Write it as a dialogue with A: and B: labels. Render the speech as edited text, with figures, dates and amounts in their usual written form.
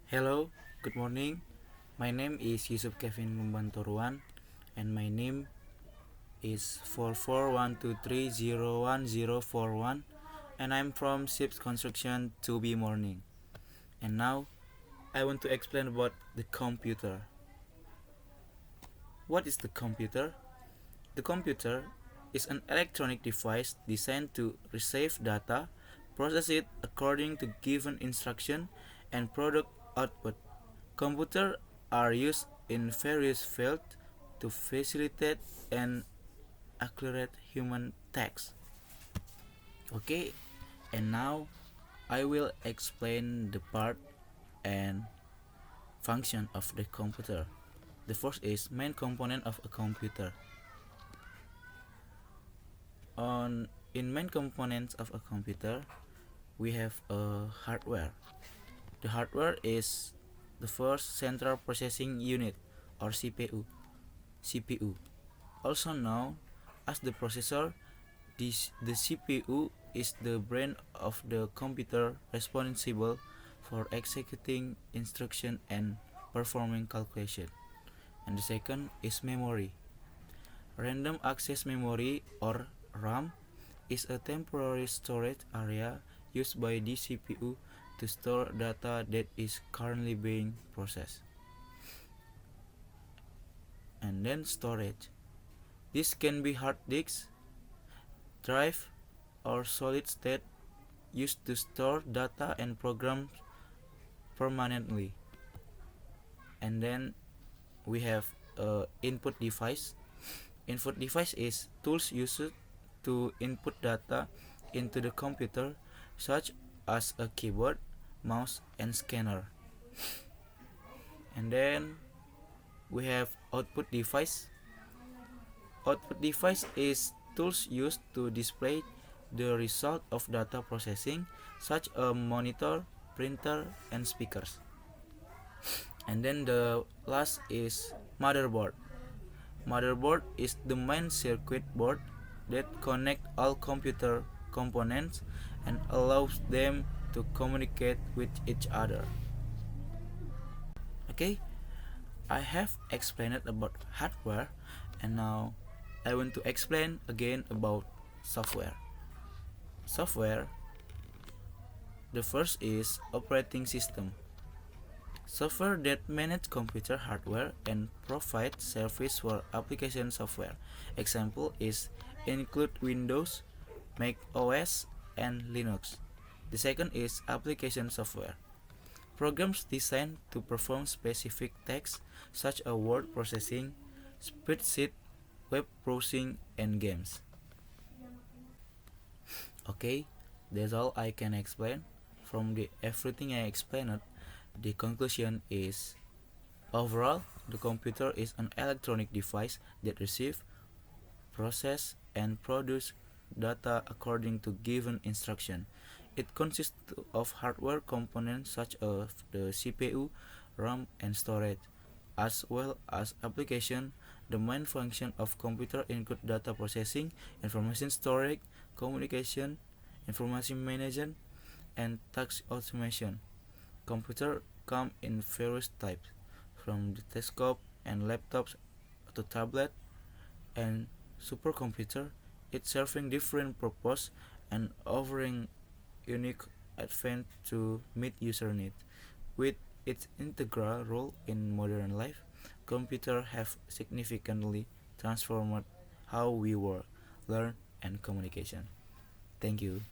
A: Hello, good morning. My name is Yusuf Kevin Membantoruan and my name is 4412301041 and I'm from Ships Construction to be morning. And now I want to explain about the computer. What is the computer? The computer is an electronic device designed to receive data, process it according to given instruction, and produce output. Computers are used in various fields to facilitate and accelerate human tasks. Okay, and now I will explain the part and function of the computer. The first is main component of a computer. In main components of a computer, we have a hardware. The hardware is the first central processing unit or CPU, also known as the processor. The CPU is the brain of the computer responsible for executing instruction and performing calculation. And the second is memory. Random access memory or RAM is a temporary storage area used by the CPU to store data that is currently being processed. And then storage. This can be hard disks, drive, or solid state used to store data and programs permanently. And then we have input device. Input device is tools used to input data into the computer, such as a keyboard, mouse, and scanner. And then we have output device. Output device is tools used to display the result of data processing, such as a monitor, printer, and speakers. And then the last is motherboard. Motherboard is the main circuit board that connects all computer components and allows them to communicate with each other. Okay, I have explained about hardware, and now I want to explain again about software. Software, the first is operating system. Software that manage computer hardware and provide service for application software. Example is include Windows, Mac OS, and Linux. The second is application software. Programs designed to perform specific tasks such as word processing, spreadsheet, web browsing, and games. Okay, that's all I can explain. From the everything I explained, the conclusion is overall the computer is an electronic device that receives, process, and produce data according to given instruction. It consists of hardware components such as the CPU, RAM, and storage, as well as application. The main function of computer include data processing, information storage, communication, information management, and task automation. Computers come in various types, from the desktop and laptops to tablet and supercomputer. It's serving different purpose and offering unique advantage to meet user needs. With its integral role in modern life, computers have significantly transformed how we work, learn, and communication. Thank you.